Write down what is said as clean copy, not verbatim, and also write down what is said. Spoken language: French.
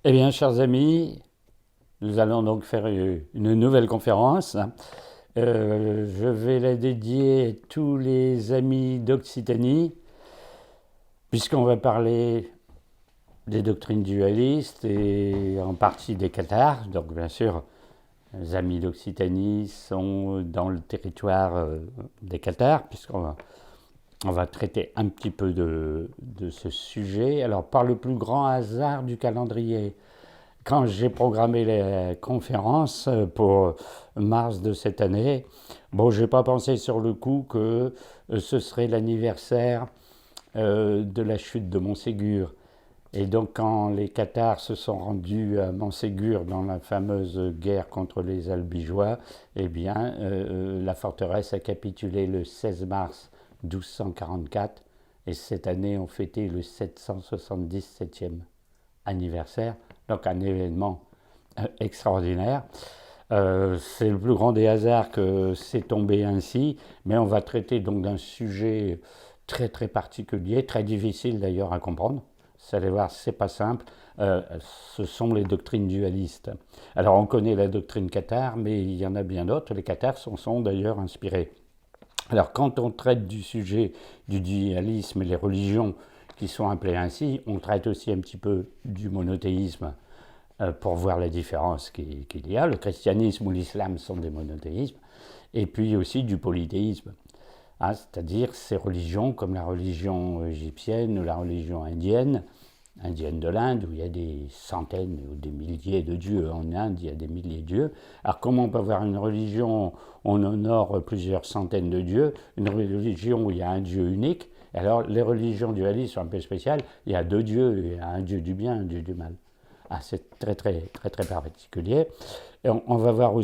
Eh bien, chers amis, nous allons donc faire une nouvelle conférence. Je vais la dédier à tous les amis d'Occitanie, puisqu'on va parler des doctrines dualistes et en partie des cathares. Donc, bien sûr, les amis d'Occitanie sont dans le territoire des cathares, puisqu'on va traiter un petit peu de ce sujet. Alors, par le plus grand hasard du calendrier, quand j'ai programmé les conférences pour mars de cette année, bon, j'ai pas pensé sur le coup que ce serait l'anniversaire de la chute de Montségur. Et donc, quand les Cathares se sont rendus à Montségur dans la fameuse guerre contre les Albigeois, eh bien, la forteresse a capitulé le 16 mars 1244. Et cette année, on fêtait le 777e anniversaire. Donc, un événement extraordinaire. C'est le plus grand des hasards que c'est tombé ainsi, mais on va traiter donc d'un sujet très très particulier, très difficile d'ailleurs à comprendre. Vous allez voir, c'est pas simple. Ce sont les doctrines dualistes. Alors on connaît la doctrine cathare, mais il y en a bien d'autres. Les cathares sont d'ailleurs inspirés. Alors quand on traite du sujet du dualisme et les religions qui sont appelées ainsi, on traite aussi un petit peu du monothéisme pour voir la différence qu'il y a. Le christianisme ou l'islam sont des monothéismes, et puis aussi du polythéisme, hein, c'est-à-dire ces religions comme la religion égyptienne ou la religion indienne de l'Inde, où il y a des centaines ou des milliers de dieux. En Inde, il y a des milliers de dieux. Alors comment on peut avoir une religion où on honore plusieurs centaines de dieux, une religion où il y a un dieu unique? Alors les religions dualistes sont un peu spéciales. Il y a deux dieux, il y a un dieu du bien, un dieu du mal. Ah, c'est très très très très particulier. Et on va voir aussi